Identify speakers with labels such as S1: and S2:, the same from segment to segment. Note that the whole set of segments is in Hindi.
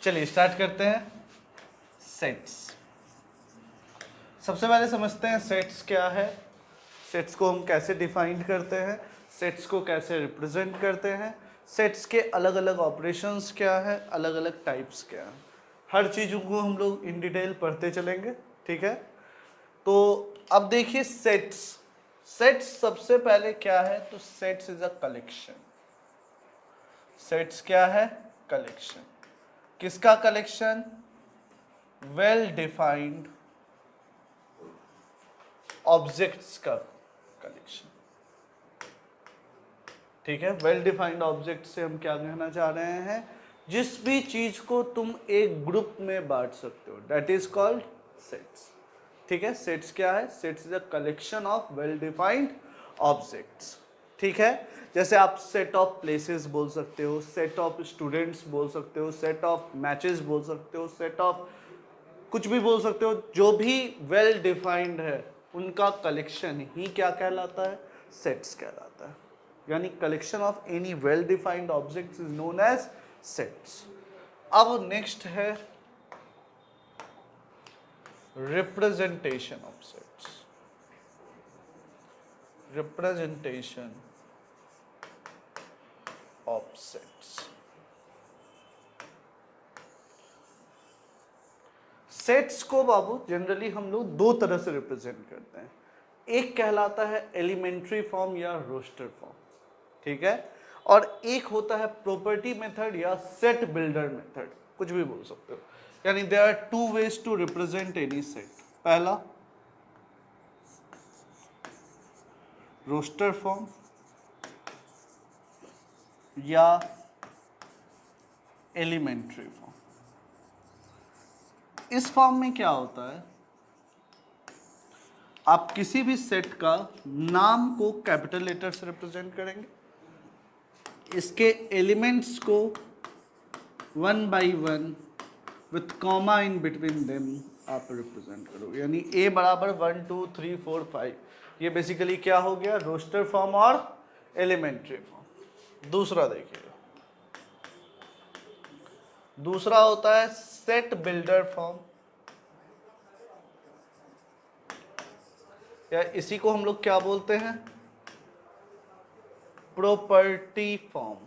S1: चलिए स्टार्ट करते हैं। सेट्स, सबसे पहले समझते हैं सेट्स क्या है, सेट्स को हम कैसे डिफाइन करते हैं, सेट्स को कैसे रिप्रेजेंट करते हैं, सेट्स के अलग अलग ऑपरेशंस क्या है, अलग अलग टाइप्स क्या है, हर चीज़ों को हम लोग इन डिटेल पढ़ते चलेंगे। ठीक है, तो अब देखिए सेट्स, सेट्स सबसे पहले क्या है, तो sets is a collection. Sets क्या है, कलेक्शन। किसका कलेक्शन, वेल डिफाइंड ऑब्जेक्ट्स का कलेक्शन। ठीक है, वेल डिफाइंड ऑब्जेक्ट से हम क्या कहना चाह रहे हैं, जिस भी चीज को तुम एक ग्रुप में बांट सकते हो, दैट इज कॉल्ड सेट्स। ठीक है, सेट्स क्या है, sets is a collection of well defined objects. ठीक है, जैसे आप सेट ऑफ प्लेसेस बोल सकते हो, सेट ऑफ स्टूडेंट्स बोल सकते हो, सेट ऑफ मैचेस बोल सकते हो, सेट ऑफ कुछ भी बोल सकते हो, जो भी वेल डिफाइंड है उनका कलेक्शन ही क्या कहलाता है, सेट्स कहलाता है। यानी collection of any well defined objects is known as sets. अब नेक्स्ट है representation of sets. Representation of sets, sets को बाबू जनरली हम लोग दो तरह से रिप्रेजेंट करते हैं। एक कहलाता है एलिमेंट्री फॉर्म या रोस्टर फॉर्म, ठीक है, और एक होता है प्रॉपर्टी मेथड या सेट बिल्डर मेथड, कुछ भी बोल सकते हो। यानी there are two ways to represent any set. पहला रोस्टर फॉर्म या एलिमेंट्री फॉर्म। इस फॉर्म में क्या होता है, आप किसी भी सेट का नाम को कैपिटल लेटर से रिप्रेजेंट करेंगे, इसके एलिमेंट्स को one by one with comma in between them आप रिप्रेजेंट करो। यानी ए बराबर 1 2 3 4 5, ये बेसिकली क्या हो गया, रोस्टर फॉर्म और एलिमेंट्री फॉर्म। दूसरा देखिए, दूसरा होता है सेट बिल्डर फॉर्म, या इसी को हम लोग क्या बोलते हैं, प्रॉपर्टी फॉर्म।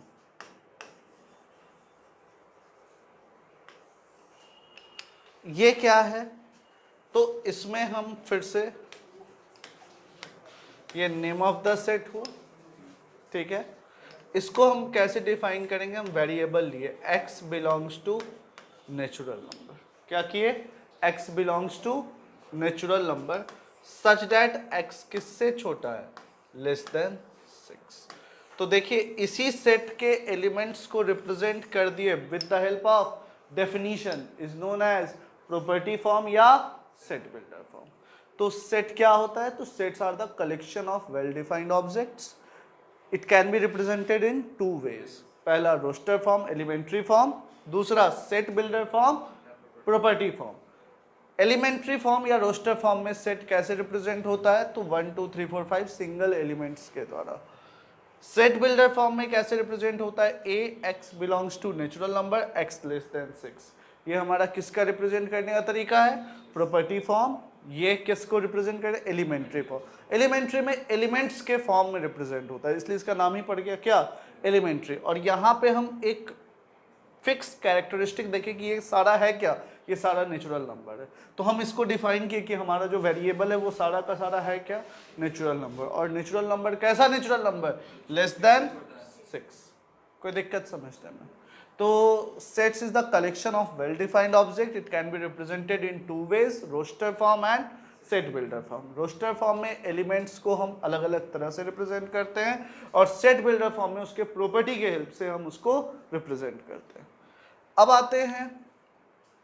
S1: ये क्या है, तो इसमें हम फिर से, ये नेम ऑफ द सेट हुआ, ठीक है, इसको हम कैसे डिफाइन करेंगे, हम वेरिएबल लिए x belongs to natural number. क्या किए, x belongs to natural number such that x किससे छोटा है, लेस देन 6। तो देखिए इसी सेट के एलिमेंट्स को रिप्रेजेंट कर दिए with the help of definition is known as property form या सेट बिल्डर फॉर्म। तो सेट क्या होता है, तो sets are the collection of well defined objects. It can be represented in two ways, पहला रोस्टर फॉर्म एलिमेंट्री फॉर्म, दूसरा set builder form property form. Elementary form या रोस्टर फॉर्म में सेट कैसे रिप्रेजेंट होता है, तो 1 2 3 4 5 सिंगल एलिमेंट्स के द्वारा। सेट बिल्डर फॉर्म में कैसे रिप्रेजेंट होता है, A x belongs to natural number x less than 6। ये हमारा किसका रिप्रेजेंट करने का तरीका है, प्रॉपर्टी फॉर्म। ये किसको रिप्रेजेंट करे, एलिमेंट्री फॉर्म। एलिमेंट्री में एलिमेंट्स के फॉर्म में रिप्रेजेंट होता है, इसलिए इसका नाम ही पड़ गया क्या, एलिमेंट्री। और यहाँ पे हम एक फिक्स कैरेक्टरिस्टिक देखें कि ये सारा है क्या, ये सारा नेचुरल नंबर है। तो हम इसको डिफाइन किए कि हमारा जो वेरिएबल है वो सारा का सारा है क्या, नेचुरल नंबर। और नेचुरल नंबर कैसा नेचुरल नंबर, लेस देन 6। कोई दिक्कत समझते हैं। तो sets is the collection of well defined object, it can be represented in two ways, roster form and set builder form. Roster form में एलिमेंट्स को हम अलग अलग तरह से रिप्रेजेंट करते हैं, और सेट बिल्डर फॉर्म में उसके प्रॉपर्टी के हेल्प से हम उसको रिप्रेजेंट करते हैं। अब आते हैं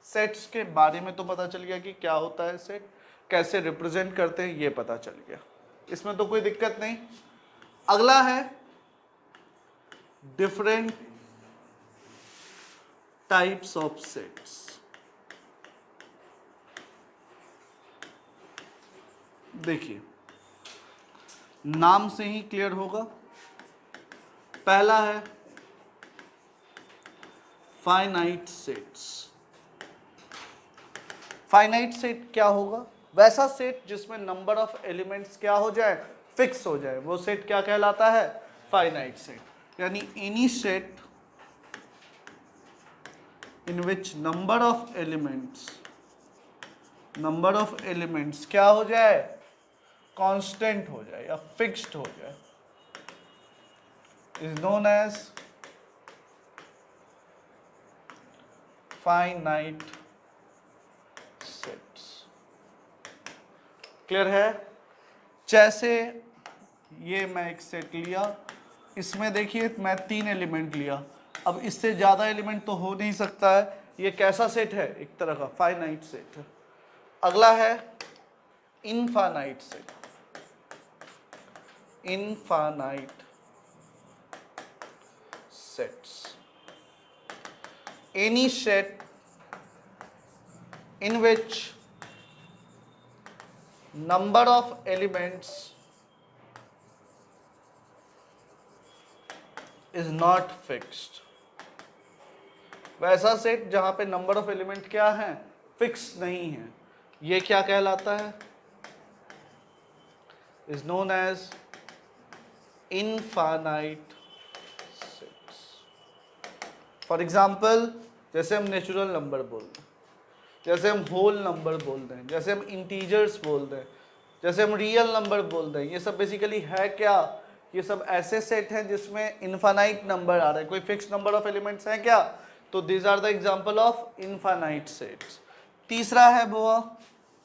S1: सेट्स के बारे में, तो पता चल गया कि क्या होता है सेट, कैसे रिप्रेजेंट करते हैं ये पता चल गया, इसमें तो कोई दिक्कत नहीं। अगला है डिफरेंट टाइप्स ऑफ सेट्स। देखिए नाम से ही क्लियर होगा, पहला है फाइनाइट सेट्स। फाइनाइट सेट क्या होगा? वैसा सेट जिसमें नंबर ऑफ एलिमेंट्स क्या हो जाए, फिक्स हो जाए, वो सेट क्या कहलाता है? Finite set. यानी any set in which number of elements क्या हो जाए? कांस्टेंट हो जाए या फिक्स्ड हो जाए, is known as finite sets. Clear है? जैसे ये मैं एक सेट लिया, इसमें देखिए मैं 3 एलिमेंट लिया, अब इससे ज्यादा एलिमेंट तो हो नहीं सकता है, ये कैसा सेट है? एक तरह का फाइनाइट सेट है। अगला है infinite set. Infinite sets, any set in which number of elements is not fixed। वैसा सेट जहां पे नंबर ऑफ एलिमेंट क्या है? फिक्स नहीं है, ये क्या कहलाता है? Is known as infinite sets. For example, जैसे हम नेचुरल नंबर बोलते हैं, जैसे हम होल नंबर बोल रहे हैं, जैसे हम इंटीजर्स बोल रहे हैं, जैसे हम रियल नंबर बोल रहे हैं, ये सब बेसिकली है क्या? ये सब ऐसे सेट हैं जिसमें इनफाइनाइट नंबर आ रहा है, कोई फिक्स नंबर ऑफ एलिमेंट्स हैं क्या? तो this are the example of infinite sets. तीसरा है वो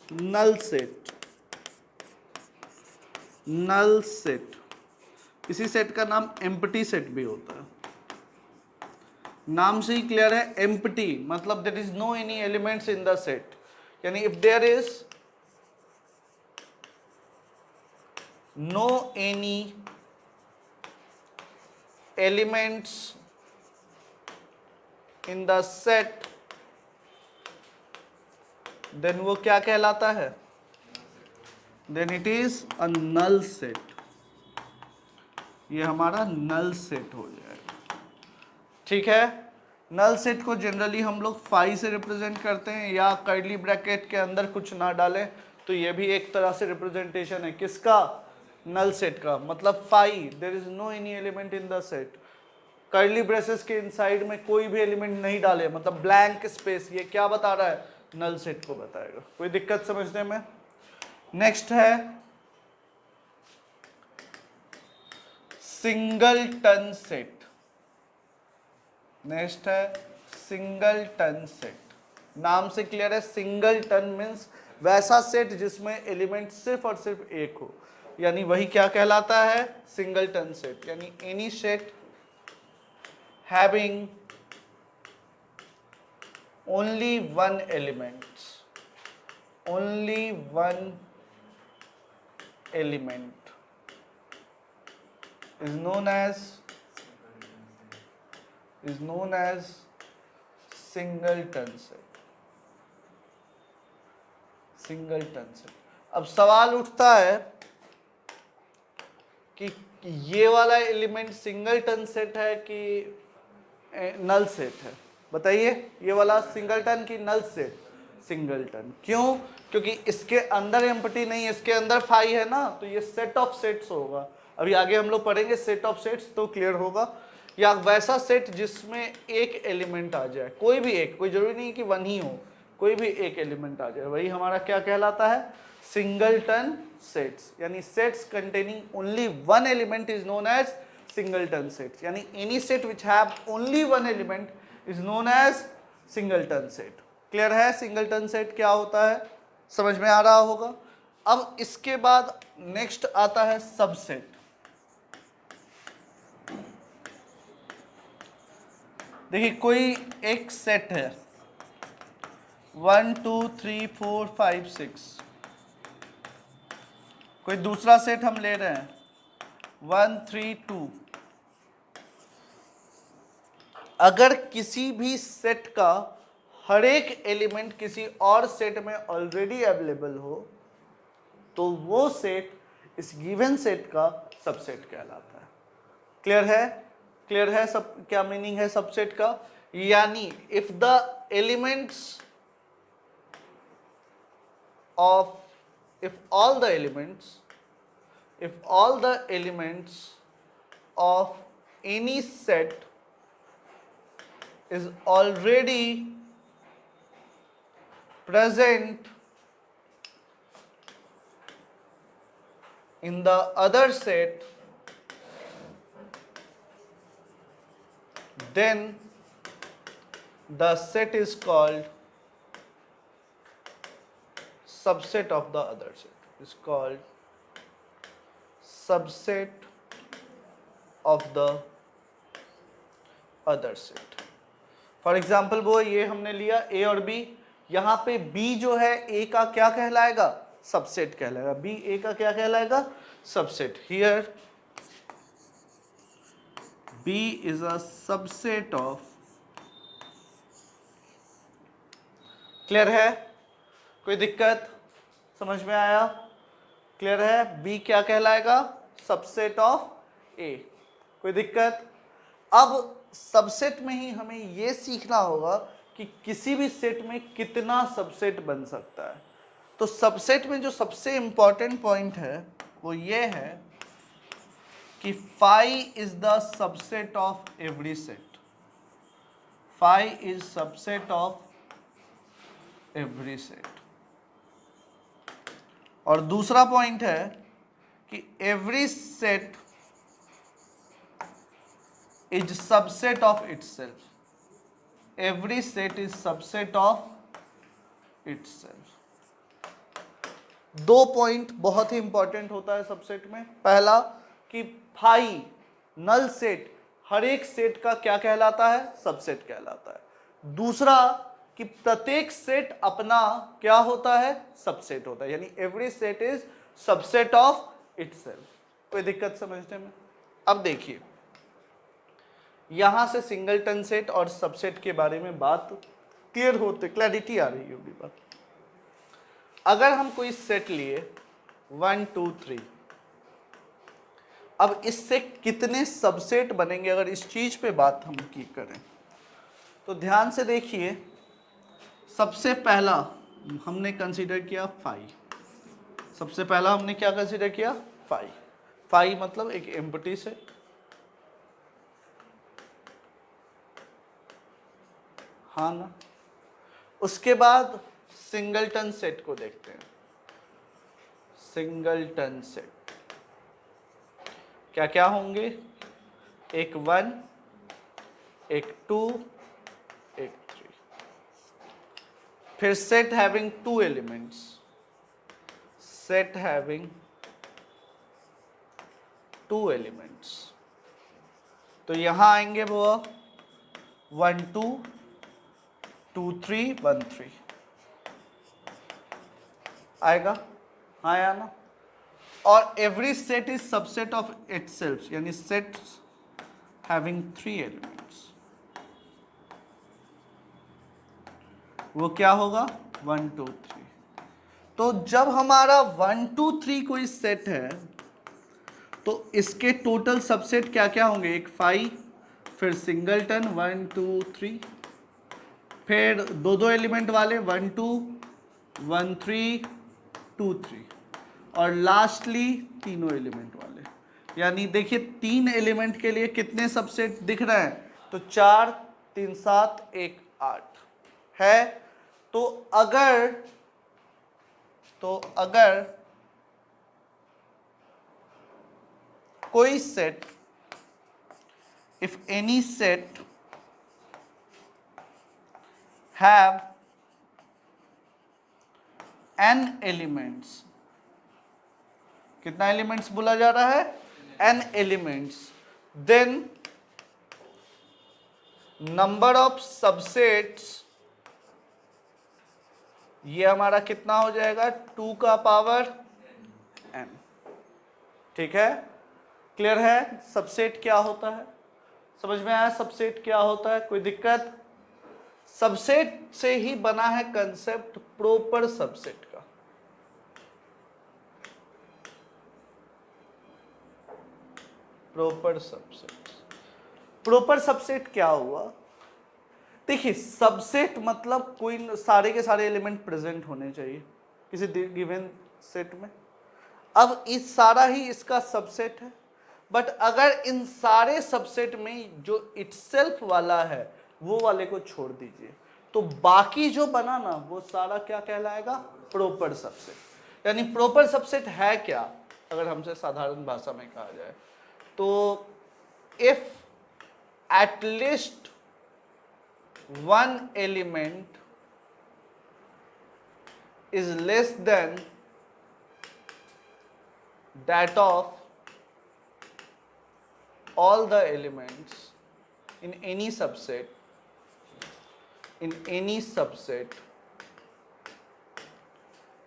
S1: नल सेट। नल सेट, इसी सेट का नाम एम्प्टी सेट भी होता है। नाम से ही क्लियर है, एम्प्टी मतलब there is no any elements in the set. यानी if there is no any elements in the set, then वो क्या कहलाता है? Then it is a null set. ये हमारा नल सेट हो जाएगा। ठीक है? नल सेट को जनरली हम लोग फाई से रिप्रेजेंट करते हैं, या कर्ली ब्रैकेट के अंदर कुछ ना डालें तो ये भी एक तरह से रिप्रेजेंटेशन है किसका? नल सेट का। मतलब phi, there is no any element in the set, curly braces के इनसाइड में कोई भी एलिमेंट नहीं डाले, मतलब ब्लैंक स्पेस, ये क्या बता रहा है? नल सेट को बताएगा। कोई दिक्कत समझने में? नेक्स्ट है सिंगलटन सेट। नेक्स्ट है सिंगलटन सेट। नाम से क्लियर है, सिंगलटन मीन्स वैसा सेट जिसमें एलिमेंट सिर्फ और सिर्फ एक हो, यानी वही क्या कहलाता है? Singleton set. यानी any set having only one element is known as singleton set। Singleton set. अब सवाल उठता है कि ये वाला एलिमेंट सिंगलटन सेट है कि नल सेट है? बताइए, ये वाला सिंगलटन की नल सेट? सिंगलटन। क्यों? क्योंकि इसके अंदर एम्प्टी नहीं, इसके अंदर फाई है ना, तो ये सेट ऑफ सेट्स होगा। अभी आगे हम लोग पढ़ेंगे सेट ऑफ सेट्स तो क्लियर होगा। या वैसा सेट जिसमें एक एलिमेंट आ जाए, कोई भी एक, कोई जरूरी नहीं कि वन ही हो, कोई भी एक एलिमेंट आ जाए, वही हमारा क्या कहलाता है? Singleton sets. यानी sets containing only one element is known as singleton sets। यानी any set which have only one element is known as singleton set। Clear है सिंगलटन सेट क्या होता है? समझ में आ रहा होगा। अब इसके बाद नेक्स्ट आता है सबसेट। देखिए कोई एक सेट है 1 2 3 4 5 6, कोई दूसरा सेट हम ले रहे हैं 1 3 2। अगर किसी भी सेट का हर एक एलिमेंट किसी और सेट में ऑलरेडी अवेलेबल हो तो वो सेट इस गिवन सेट का सबसेट कहलाता है। क्लियर है? क्लियर है सब क्या मीनिंग है सबसेट का? यानी if the elements of if all the elements of any set is already present in the other set, then the set is called subset of the other set, is called subset of the other set. For example वो ये हमने लिया ए और बी, यहाँ पे बी जो है ए का क्या कहलाएगा, सबसेट कहलाएगा, बी ए का क्या कहलाएगा, subset. Here B is a subset of, clear है, कोई दिक्कत, समझ में आया, क्लियर है, बी क्या कहलाएगा, सबसेट ऑफ ए, कोई दिक्कत. अब सबसेट में ही हमें यह सीखना होगा कि किसी भी सेट में कितना सबसेट बन सकता है. तो सबसेट में जो सबसे इंपॉर्टेंट पॉइंट है वो ये है कि phi is the subset of every set, phi is subset of every set. और दूसरा पॉइंट है कि every set is subset of itself, every set is subset of itself. दो पॉइंट बहुत ही इंपॉर्टेंट होता है सबसेट में. पहला कि फाई नल सेट हर एक सेट का क्या कहलाता है, सबसेट कहलाता है. दूसरा कि प्रत्येक सेट अपना क्या होता है, सबसेट होता है, यानी every set is subset of itself. कोई दिक्कत समझने में. अब देखिए यहां से सिंगलटन सेट और सबसेट के बारे में बात क्लियर होते, क्लैरिटी आ रही होगी बात. अगर हम कोई सेट लिए 1 2 3, अब इससे कितने सबसेट बनेंगे, अगर इस चीज पे बात हम की करें तो ध्यान से देखिए. सबसे पहला हमने कंसीडर किया फाई, सबसे पहला हमने क्या कंसीडर किया, फाई. फाई मतलब एक एम्प्टी सेट, हाँ ना. उसके बाद सिंगलटन सेट को देखते हैं. सिंगलटन सेट क्या क्या होंगे, एक 1, एक 2, एक 3. फिर set having 2 elements, set having 2 elements. तो यहां आएंगे वो 1 2 2 3 1 3 आएगा, हाँ आया ना. और every set is subset of itself, यानी सेट हैविंग 3 एलिमेंट्स, वो क्या होगा 1 2 3. तो जब हमारा 1 2 3 कोई सेट है तो इसके टोटल सबसेट क्या क्या होंगे, एक 5, फिर सिंगलटन 1 2 3, फिर दो दो एलिमेंट वाले 1 2 1 3 2 3, और लास्टली तीनों एलिमेंट वाले. यानी देखिए 3 एलिमेंट के लिए कितने सबसेट दिख रहे हैं, तो 4 3 7 1 8 है. तो अगर कोई set, if any set have n elements, कितना एलिमेंट्स बोला जा रहा है, n elements, then number of subsets, ये हमारा कितना हो जाएगा 2 का पावर n. ठीक है, क्लियर है सबसेट क्या होता है, समझ में आया सबसेट क्या होता है, कोई दिक्कत. सबसेट से ही बना है कंसेप्ट प्रॉपर सबसेट का. प्रॉपर सबसेट, प्रॉपर सबसेट क्या हुआ देखिए सबसेट मतलब कोई सारे के सारे एलिमेंट प्रेजेंट होने चाहिए किसी गिवन सेट में। अब इस सारा ही इसका सबसेट है, बट अगर इन सारे सबसेट में जो इटसेल्फ वाला है वो वाले को छोड़ दीजिए, तो बाकी जो बना ना वो सारा क्या कहलाएगा, प्रॉपर सबसेट। यानी प्रॉपर सबसेट है क्या, अगर हमसे साधारण भाषा में कहा जाए तो if at least one element is less than that of all the elements in any subset,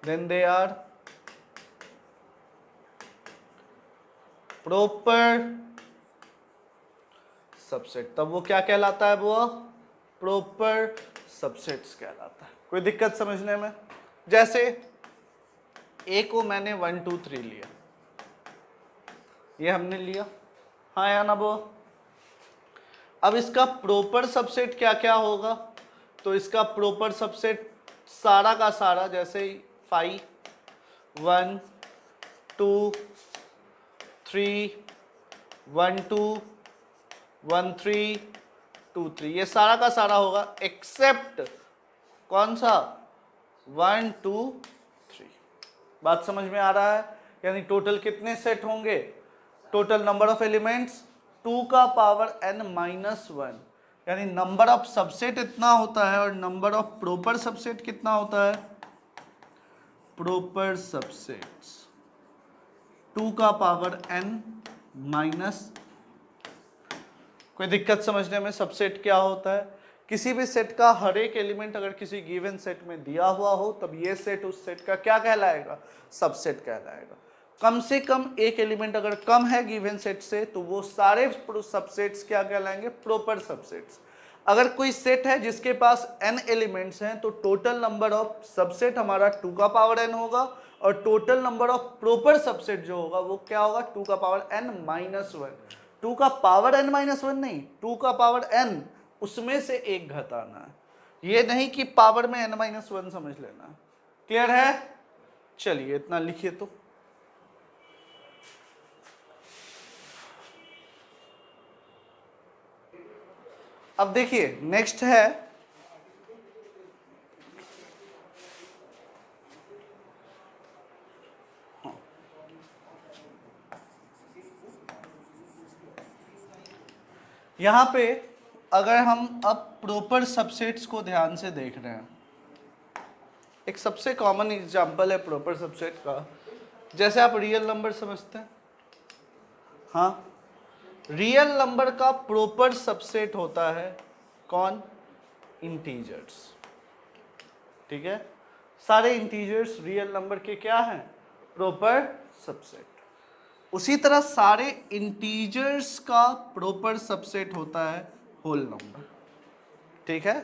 S1: then they are proper subset. तब वो क्या कहलाता है, वो प्रॉपर सबसेट्स कहलाता है। कोई दिक्कत समझने में? जैसे ए को मैंने 1 2 3 लिया, ये हमने लिया, हाँ या ना वो। अब इसका प्रॉपर सबसेट क्या क्या होगा, तो इसका प्रॉपर सबसेट सारा का सारा, जैसे 5 1 2 3 1 2 1 3 2 3, ये सारा का सारा होगा एक्सेप्ट कौन सा, 1 2 3। बात समझ में आ रहा है? यानी टोटल कितने सेट होंगे, टोटल नंबर ऑफ एलिमेंट्स 2 का पावर n माइनस 1, यानी नंबर ऑफ सबसेट इतना होता है और नंबर ऑफ प्रॉपर सबसेट कितना होता है, प्रॉपर सबसेट्स 2 का पावर n माइनस। कोई दिक्कत समझने में? सबसेट क्या होता है, किसी भी सेट का हर एक एलिमेंट अगर किसी गिवन सेट में दिया हुआ हो तब ये सेट उस सेट का क्या कहलाएगा, सबसेट कहलाएगा। कम से कम एक एलिमेंट अगर कम है गिवन सेट से तो वो सारे सबसेट्स क्या कहलाएंगे, प्रॉपर सबसेट्स। अगर कोई सेट है जिसके पास n एलिमेंट्स हैं तो टोटल नंबर ऑफ सबसेट हमारा 2 का पावर n होगा और total number of proper subset जो होगा वो क्या होगा, 2 का पावर n माइनस 1। 2 का पावर n माइनस 1 नहीं, 2 का पावर n, उसमें से एक घटाना है, ये नहीं कि पावर में n माइनस 1 समझ लेना। क्लियर है? चलिए इतना लिखिए। तो अब देखिए नेक्स्ट है यहां पे अगर हम अब प्रॉपर सबसेट्स को ध्यान से देख रहे हैं, एक सबसे कॉमन एग्जांपल है प्रॉपर सबसेट का, जैसे आप रियल नंबर समझते हैं, हाँ, रियल नंबर का प्रॉपर सबसेट होता है कौन, इंटीजर्स। ठीक है, सारे इंटीजर्स रियल नंबर के क्या हैं, प्रॉपर सबसेट। उसी तरह सारे इंटीजर्स का प्रॉपर सबसेट होता है होल नंबर। ठीक है,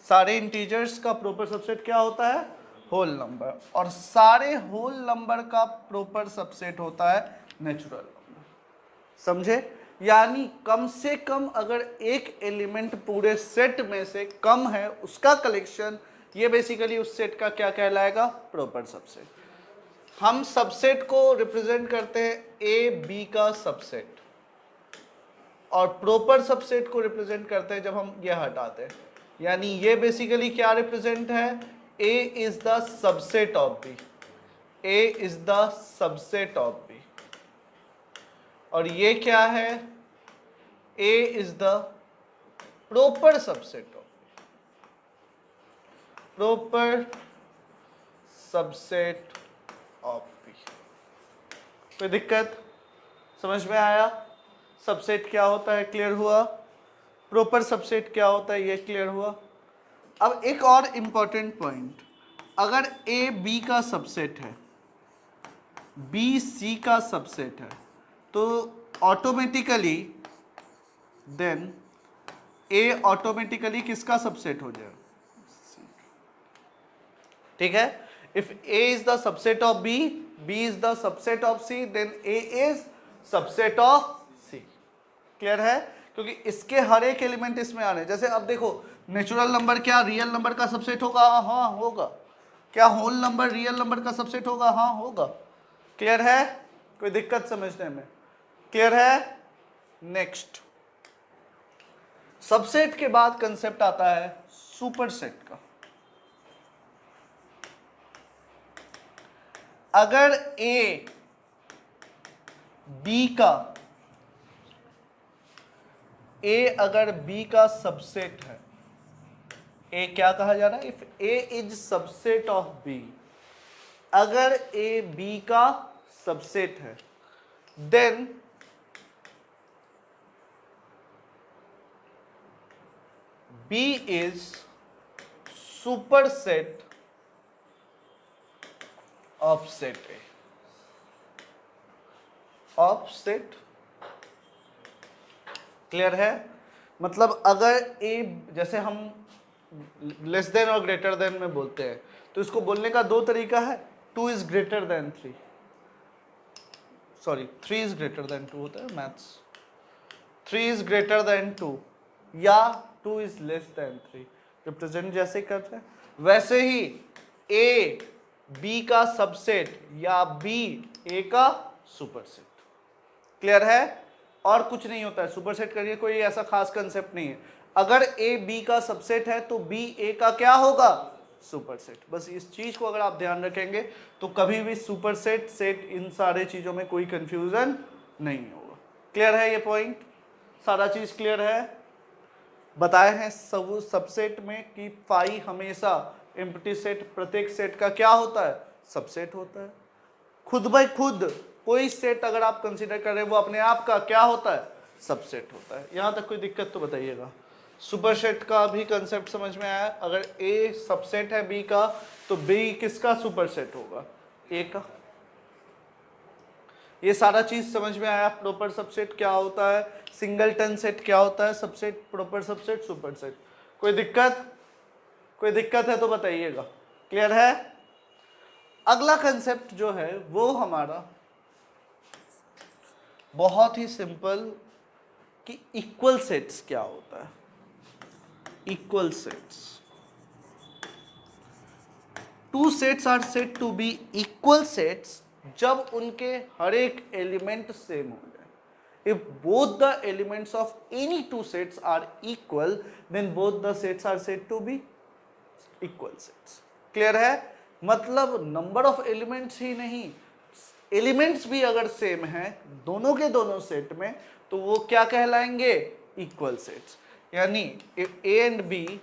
S1: सारे इंटीजर्स का प्रॉपर सबसेट क्या होता है, होल नंबर, और सारे होल नंबर का प्रॉपर सबसेट होता है नेचुरल नंबर। समझे? यानी कम से कम अगर एक एलिमेंट पूरे सेट में से कम है उसका कलेक्शन, ये बेसिकली उस सेट का क्या कहलाएगा, प्रॉपर सबसेट। हम सबसेट को रिप्रेजेंट करते हैं ए बी का सबसेट, और प्रॉपर सबसेट को रिप्रेजेंट करते हैं जब हम ये हटाते हैं, यानी ये बेसिकली क्या रिप्रेजेंट है, A is the subset of B, A is the subset of B, और ये क्या है, A is the proper subset of B, proper subset of B. कोई दिक्कत समझ में आया? सबसेट क्या होता है क्लियर हुआ, प्रॉपर सबसेट क्या होता है ये क्लियर हुआ। अब एक और इंपॉर्टेंट पॉइंट, अगर ए बी का सबसेट है, बी सी का सबसेट है, तो ऑटोमेटिकली देन ए ऑटोमेटिकली किसका सबसेट हो जाएगा, ठीक है। If A is the subset of B, B is the subset of C, then A is subset of C. Clear है? क्योंकि इसके हर एक एलिमेंट इसमें आ रहे हैं। जैसे अब देखो नेचुरल नंबर क्या रियल नंबर का सबसेट होगा? हाँ होगा। क्या होल नंबर रियल नंबर का सबसेट होगा? हाँ होगा। क्लियर है? कोई दिक्कत समझने में? क्लियर है? नेक्स्ट, सबसेट के बाद कंसेप्ट आता है सुपरसेट का। अगर ए बी का अगर बी का सबसेट है, ए क्या कहा जा रहा है? If A is subset of B, अगर ए बी का सबसेट है, then B is superset of set A, of set. Clear है? मतलब अगर ए, जैसे हम लेस देन और ग्रेटर देन में बोलते हैं, तो इसको बोलने का दो तरीका है। 2 is greater than 3, sorry 3 is greater than 2 होता है मैथ्स, 3 इज ग्रेटर देन 2, या 2 इज लेस देन 3, रिप्रेजेंट जैसे करते हैं वैसे ही ए बी का सबसेट या बी ए का सुपरसेट। क्लियर है? और कुछ नहीं होता है सुपरसेट करिए, कोई ऐसा खास कंसेप्ट नहीं है। अगर ए बी का सबसेट है तो बी ए का क्या होगा? सुपरसेट। बस इस चीज को अगर आप ध्यान रखेंगे तो कभी भी सुपरसेट सेट इन सारे चीजों में कोई कंफ्यूजन नहीं होगा। क्लियर है ये पॉइंट? सारा चीज क्लियर है? बताए हैं सब सबसेट में कि फाई हमेशा एम्प्टी सेट, प्रत्येक सेट का क्या होता है? सबसेट होता है। खुद बाय खुद कोई सेट अगर आप कंसीडर कर रहे हैं वो अपने आप का क्या होता है? सबसेट होता है। यहां तक कोई दिक्कत तो बताइएगा। सुपरसेट का भी कंसेप्ट समझ में आया? अगर ए सबसेट है बी का तो बी किसका सुपरसेट होगा? ए का। ये सारा चीज समझ में आया? प्रॉपर सबसेट क्या होता है, सिंगलटन सेट क्या होता है, सबसेट, प्रॉपर सबसेट, सुपरसेट। कोई दिक्कत? कोई दिक्कत है तो बताइएगा। क्लियर है? अगला कंसेप्ट जो है वो हमारा बहुत ही सिंपल कि इक्वल सेट्स क्या होता है। Equal sets, two sets are said to be equal sets जब उनके हर एक एलिमेंट सेम हो जाए। If both the elements of any two sets are equal then both the sets are said to be equal sets. Clear है? मतलब नंबर ऑफ एलिमेंट्स ही नहीं, एलिमेंट्स भी अगर सेम हैं दोनों के दोनों सेट में तो वो क्या कहलाएंगे? Equal sets. यानी if A and B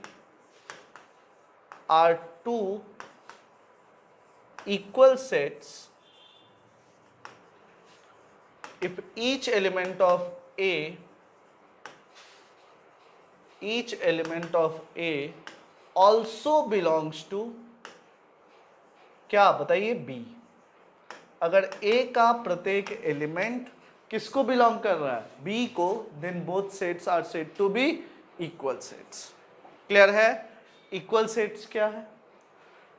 S1: are two equal sets if each element of A also belongs to क्या बताइए? B। अगर A का प्रत्येक एलिमेंट किसको बिलोंग कर रहा है? B को, then both sets are said to be equal sets। Clear है? इक्वल सेट्स क्या है?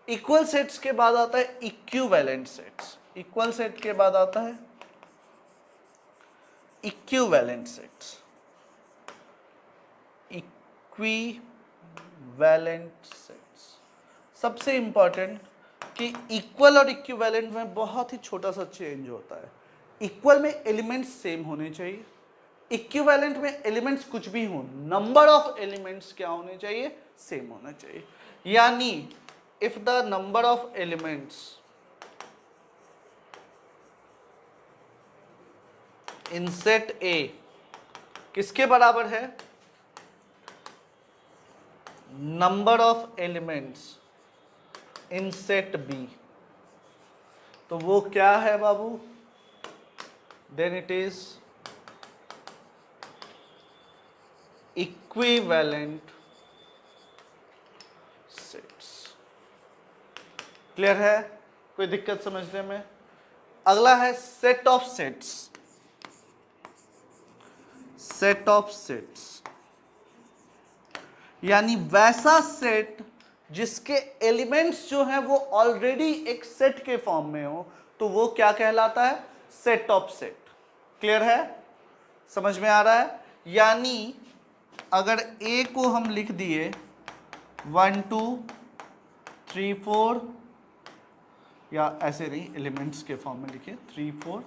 S1: इक्वल सेट्स के बाद आता है इक्विवेलेंट सेट्स। इक्वल सेट के बाद आता है इक्विवेलेंट सेट्स। इक्विवेलेंट सेट्स सबसे इंपॉर्टेंट कि इक्वल और इक्विवेलेंट में बहुत ही छोटा सा चेंज होता है। इक्वल में एलिमेंट्स सेम होने चाहिए, इक्विवेलेंट में एलिमेंट्स कुछ भी हो, नंबर ऑफ एलिमेंट्स क्या होने चाहिए? सेम होना चाहिए। यानी if the number of elements in set A किसके बराबर है? Number of elements in set B, तो वो क्या है बाबू? Then it is equivalent sets. Clear है? कोई दिक्कत समझने में? अगला है set of sets. Set of sets यानी वैसा सेट जिसके एलिमेंट्स जो हैं वो ऑलरेडी एक सेट के फॉर्म में हो तो वो क्या कहलाता है? Set of set. क्लियर है? समझ में आ रहा है? यानी अगर A को हम लिख दिए 1 2 3 4, या ऐसे नहीं, एलिमेंट्स के फॉर्म में लिखिए 3 4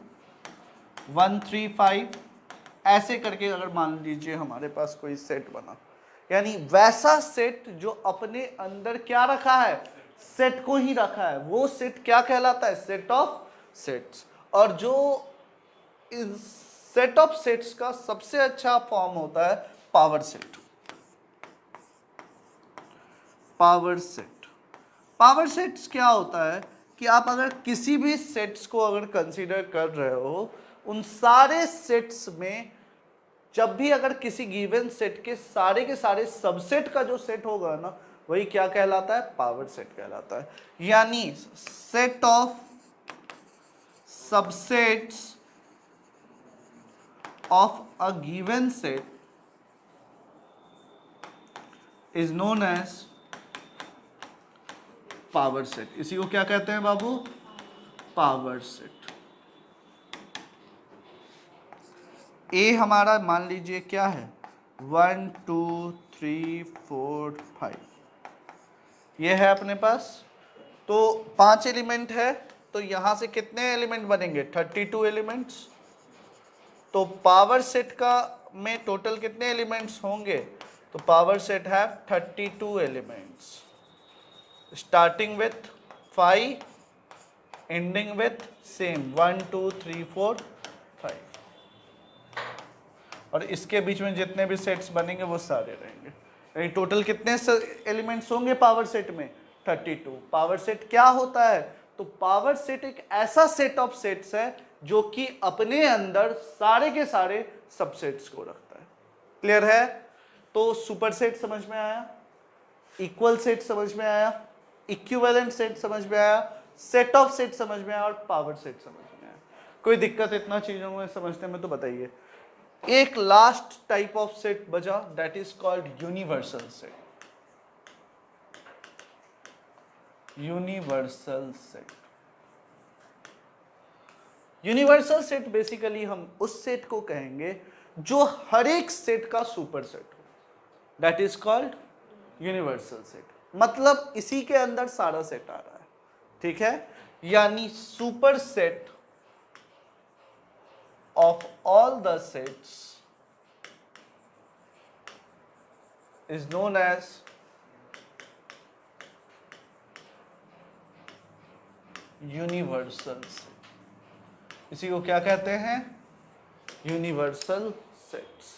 S1: 1 3 5, ऐसे करके अगर मान लीजिए हमारे पास कोई सेट बना, यानी वैसा सेट जो अपने अंदर क्या रखा है, सेट को ही रखा है, वो सेट क्या कहलाता है, सेट ऑफ सेट्स। और जो सेट ऑफ सेट्स का सबसे अच्छा फॉर्म होता है power set. Power set, power sets क्या होता है कि आप अगर किसी भी सेट्स को अगर कंसीडर कर रहे हो, उन सारे सेट्स में जब भी अगर किसी गिवन सेट के सारे सबसेट का जो सेट होगा ना, वही क्या कहलाता है, पावर सेट कहलाता है। यानी set of subsets of a given set is known as power set. इसी को क्या कहते हैं बाबू, पावर सेट। ए हमारा मान लीजिए क्या है, 1 2 3 4 5, ये है अपने पास। तो 5 एलिमेंट है, तो यहां से कितने एलिमेंट बनेंगे, 32 एलिमेंट्स। तो पावर सेट का में टोटल कितने एलिमेंट्स होंगे, तो पावर सेट है 32 elements, starting with 5, ending with same 1 2 3 4 5, और इसके बीच में जितने भी सेट्स बनेंगे वो सारे रहेंगे। यानी टोटल कितने एलिमेंट्स होंगे पावर सेट में, 32। पावर सेट क्या होता है, तो पावर सेट एक ऐसा सेट ऑफ सेट्स है जो कि अपने अंदर सारे के सारे सबसेट्स को रखता है। क्लियर है? तो सुपर सेट समझ में आया, इक्वल सेट समझ में आया, इक्विवेलेंट सेट समझ में आया, सेट ऑफ सेट समझ में आया, और पावर सेट समझ में आया। कोई दिक्कत इतना चीजों में समझने में तो बताइए। एक लास्ट टाइप ऑफ सेट बचा, that is called universal set. Universal set, universal set basically हम उस सेट को कहेंगे जो हर एक सेट का सुपर सेट हो, that is called universal set. मतलब इसी के अंदर सारा सेट आ रहा है, ठीक है। यानी super set of all the sets is known as universal set. इसी को क्या कहते हैं, यूनिवर्सल सेट्स।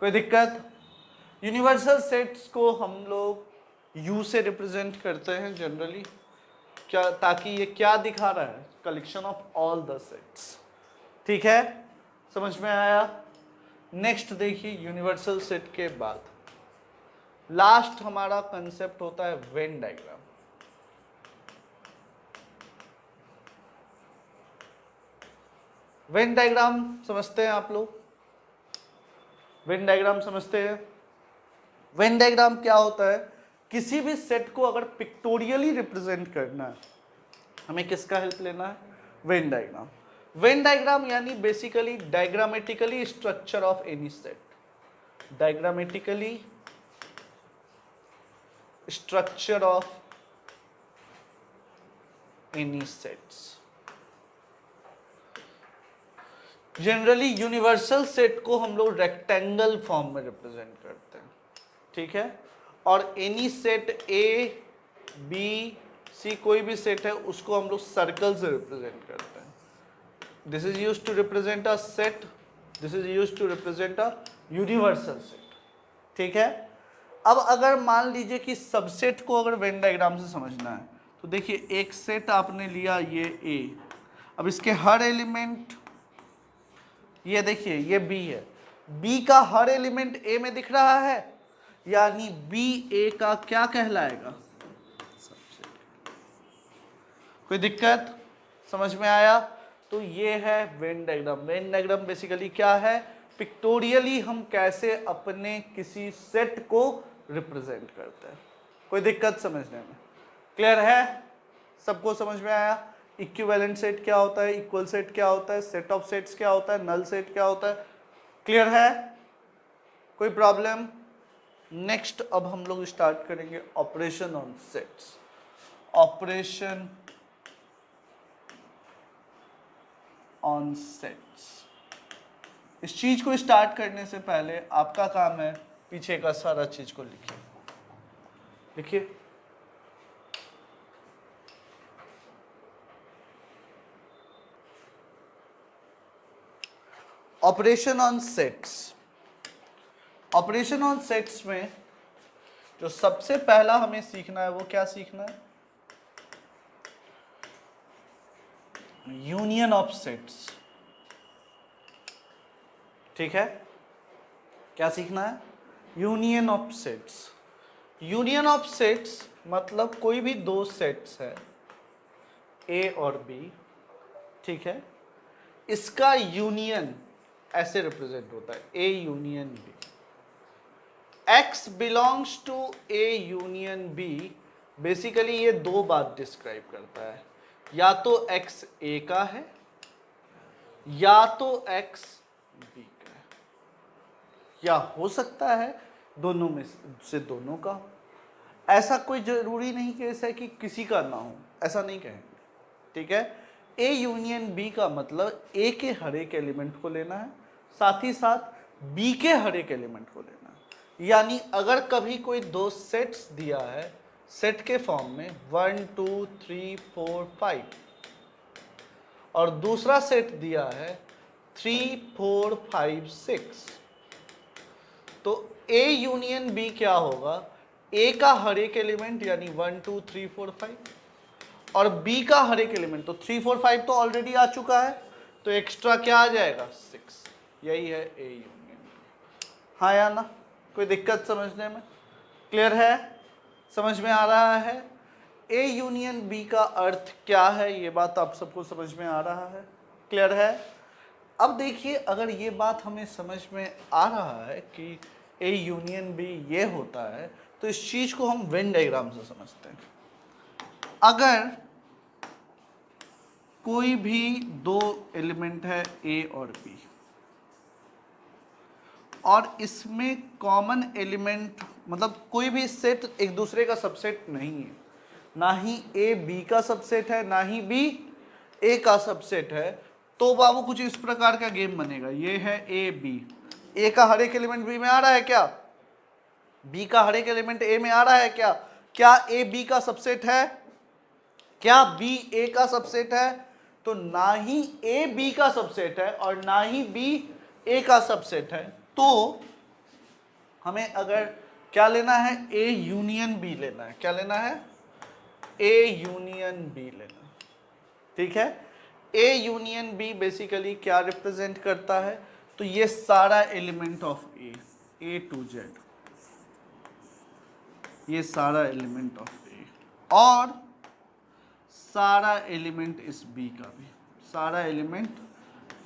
S1: कोई दिक्कत? यूनिवर्सल सेट्स को हम लोग यू से रिप्रेजेंट करते हैं जनरली, क्या, ताकि ये क्या दिखा रहा है, collection of all the sets. ठीक है, समझ में आया? नेक्स्ट देखिए, यूनिवर्सल सेट के बाद लास्ट हमारा कंसेप्ट होता है वेन डायग्राम। वेन डायग्राम समझते हैं आप लोग? वेन डायग्राम समझते हैं? वेन डायग्राम क्या होता है, किसी भी सेट को अगर पिक्टोरियली रिप्रेजेंट करना है, हमें किसका हेल्प लेना है, वेन डायग्राम। वेन डायग्राम यानी basically diagrammatically structure of any set. Diagrammatically structure of any sets. Generally universal set को हम लोग रेक्टेंगल फॉर्म में रिप्रेजेंट करते हैं, ठीक है। और any set A B C, कोई भी सेट है, उसको हम लोग सर्कल से रिप्रेजेंट करते हैं। This is used to represent a set, this is used to represent a universal set, ठीक है। अब अगर मान लीजिए कि सबसेट को अगर वेन डायग्राम से समझना है, तो देखिए एक सेट आपने लिया ये ए, अब इसके हर एलिमेंट, ये देखिए ये बी है, बी का हर एलिमेंट ए में दिख रहा है, यानी बी ए का क्या कहलाएगा, सबसेट। कोई दिक्कत? समझ में आया? तो ये है Venn diagram. Venn diagram basically क्या है, पिक्टोरियली हम कैसे अपने किसी सेट को रिप्रेजेंट करते हैं। कोई दिक्कत समझने में? क्लियर है? सबको समझ में आया? इक्विवेलेंट सेट क्या होता है, इक्वल सेट क्या होता है, सेट ऑफ सेट्स क्या होता है, नल सेट क्या होता है, क्लियर है? कोई प्रॉब्लम? नेक्स्ट अब हम लोग स्टार्ट करेंगे operation on sets. Operation on sets. इस चीज को स्टार्ट करने से पहले आपका काम है पीछे का सारा चीज को लिखिए। लिखिए operation on sets. Operation on sets में जो सबसे पहला हमें सीखना है वो क्या सीखना है? Union of sets. ठीक है, क्या सीखना है? Union of sets. Union of sets मतलब कोई भी दो सेट्स है ए और बी, ठीक है, इसका यूनियन ऐसे रिप्रेजेंट होता है A union B. X belongs to A union B, basically ये दो बात डिस्क्राइब करता है, या तो एक्स ए का है या तो एक्स बी का है, या हो सकता है दोनों में से दोनों का हो। ऐसा कोई जरूरी नहीं केस है कि किसी का ना हो, ऐसा नहीं कहेंगे, ठीक है। ए यूनियन बी का मतलब ए के हर एक एलिमेंट को लेना है, साथ ही साथ बी के हर एक एलिमेंट को लेना है। यानी अगर कभी कोई दो सेट्स दिया है सेट के फॉर्म में 1 2 3 4 5 और दूसरा सेट दिया है 3 4 5 6, तो ए यूनियन बी क्या होगा? ए का हर एक एलिमेंट यानी 1 2 3 4 5 और बी का हर एक एलिमेंट, तो 3 4 5 तो ऑलरेडी आ चुका है, तो एक्स्ट्रा क्या आ जाएगा? 6। यही है ए यूनियन बी। हाँ या ना? कोई दिक्कत समझने में? क्लियर है? समझ में आ रहा है? ए यूनियन बी का अर्थ क्या है, ये बात आप सबको समझ में आ रहा है? क्लियर है? अब देखिए, अगर ये बात हमें समझ में आ रहा है कि ए यूनियन बी ये होता है, तो इस चीज को हम वेन डायग्राम से समझते हैं। अगर कोई भी दो एलिमेंट है ए और बी और इसमें कॉमन एलिमेंट, मतलब कोई भी सेट एक दूसरे का सबसेट नहीं है, ना ही ए बी का सबसेट है ना ही बी ए का सबसेट है, तो बाबू कुछ इस प्रकार का गेम बनेगा। ये है ए बी, ए का हर एक एलिमेंट बी में आ रहा है क्या? बी का हर एक एलिमेंट ए में आ रहा है क्या? क्या ए बी का सबसेट है? क्या बी ए का सबसेट है? तो ना ही ए बी का सबसेट है और ना ही बी ए का सबसेट है, तो हमें अगर क्या लेना है? ए यूनियन बी लेना है। क्या लेना है? ए यूनियन बी लेना, ठीक है। ए यूनियन बी बेसिकली क्या रिप्रेजेंट करता है? तो ये सारा element of A to Z, ये सारा एलिमेंट ऑफ ए और सारा एलिमेंट इस बी का भी, सारा एलिमेंट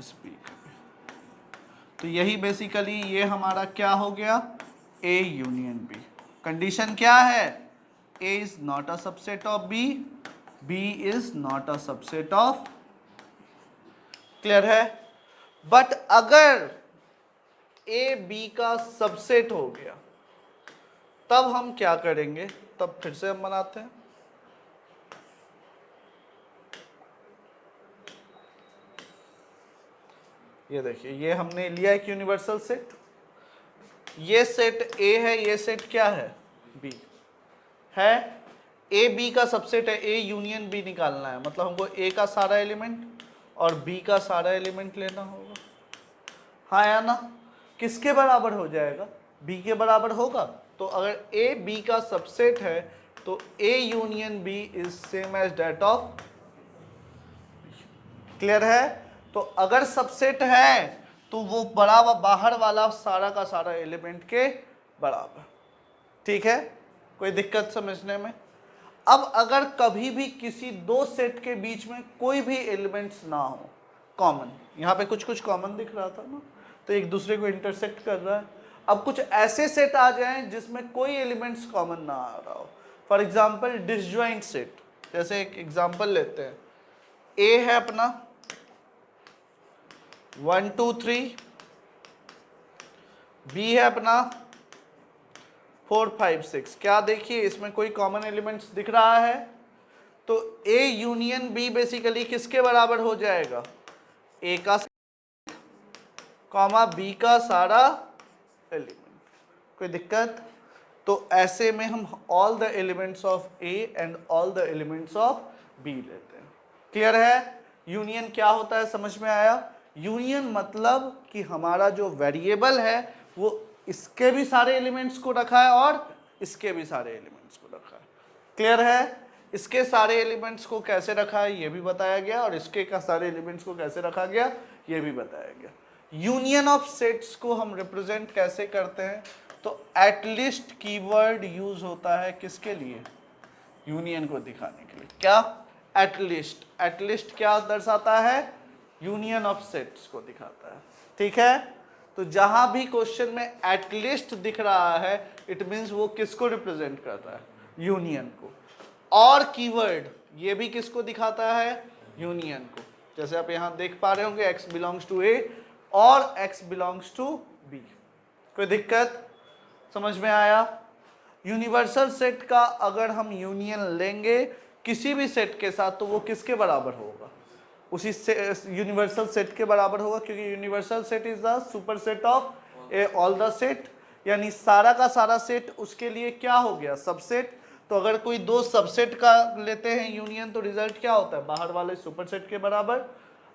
S1: इस बी का भी। तो यही बेसिकली ये हमारा क्या हो गया? ए यूनियन बी। कंडीशन क्या है? A is not a subset of B, B is not a subset of. Clear है? बट अगर ए बी का सबसेट हो गया तब हम क्या करेंगे? तब फिर से हम बनाते हैं। ये देखिए, ये हमने लिया एक यूनिवर्सल सेट, ये सेट ए है, ये सेट क्या है? बी है। ए बी का सबसेट है, ए यूनियन बी निकालना है, मतलब हमको ए का सारा एलिमेंट और बी का सारा एलिमेंट लेना होगा। हाँ या ना? किसके बराबर हो जाएगा? बी के बराबर होगा। तो अगर ए बी का सबसेट है तो A union B is same as that of. Clear है? तो अगर सबसेट है तो वो बराबर बाहर वाला सारा का सारा एलिमेंट के बराबर, ठीक है। कोई दिक्कत समझने में? अब अगर कभी भी किसी दो सेट के बीच में कोई भी एलिमेंट्स ना हो कॉमन, यहाँ पे कुछ कुछ कॉमन दिख रहा था ना, तो एक दूसरे को इंटरसेक्ट कर रहा है। अब कुछ ऐसे सेट आ जाएं जिसमें कोई एलिमेंट्स कॉमन ना आ रहा हो, फॉर एग्जाम्पल डिसजॉइंट सेट। जैसे एक एग्जाम्पल लेते हैं, ए है अपना 1 2 3, बी है अपना 4 5 6। क्या देखिए इसमें कोई कॉमन एलिमेंट्स दिख रहा है? तो A यूनियन B बेसिकली किसके बराबर हो जाएगा? A का कॉमा B का सारा एलिमेंट। कोई दिक्कत? तो ऐसे में हम all the elements of A and all the elements of B लेते हैं। क्लियर है? यूनियन क्या होता है समझ में आया? यूनियन मतलब कि हमारा जो वेरिएबल है वो इसके भी सारे एलिमेंट्स को रखा है और इसके भी सारे एलिमेंट्स को रखा है। क्लियर है? इसके सारे एलिमेंट्स को कैसे रखा है ये भी बताया गया और इसके का सारे एलिमेंट्स को कैसे रखा गया ये भी बताया गया। यूनियन ऑफ सेट्स को हम रिप्रेजेंट कैसे करते हैं? तो एटलिस्ट कीवर्ड यूज होता है किसके लिए? यूनियन को दिखाने के लिए। क्या? एटलिस्ट। एटलिस्ट क्या दर्शाता है? यूनियन ऑफ सेट्स को दिखाता है। ठीक है? तो जहां भी क्वेश्चन में एटलिस्ट दिख रहा है इट मींस वो किसको रिप्रेजेंट करता है? यूनियन को। और कीवर्ड ये भी किसको दिखाता है? यूनियन को। जैसे आप यहां देख पा रहे होंगे x बिलोंग्स टू A और x बिलोंग्स टू B। कोई दिक्कत? समझ में आया? यूनिवर्सल सेट का अगर हम यूनियन लेंगे किसी भी सेट के साथ तो वो किसके बराबर होगा? उसी यूनिवर्सल सेट के बराबर होगा, क्योंकि universal set is the super set of A all the set, यानी सारा का सारा सेट उसके लिए क्या हो गया? सबसेट। तो अगर कोई दो सबसेट का लेते हैं यूनियन तो रिजल्ट क्या होता है? बाहर वाले सुपर सेट के बराबर।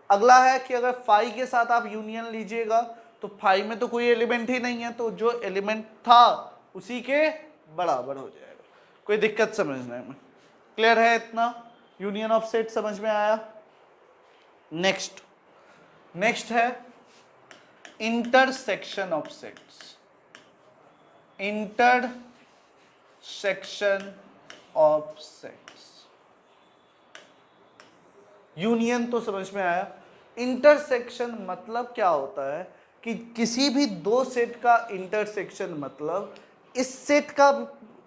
S1: अगला है कि अगर फाई के साथ आप यूनियन लीजिएगा तो फाई में तो कोई एलिमेंट ही नहीं है, तो जो एलिमेंट था उसी के बराबर हो जाएगा। कोई दिक्कत समझने में? क्लियर है इतना? यूनियन ऑफ सेट समझ में आया? नेक्स्ट है intersection of sets. Intersection of sets. Union तो समझ में आया। इंटरसेक्शन मतलब क्या होता है कि किसी भी दो सेट का इंटरसेक्शन मतलब इस सेट का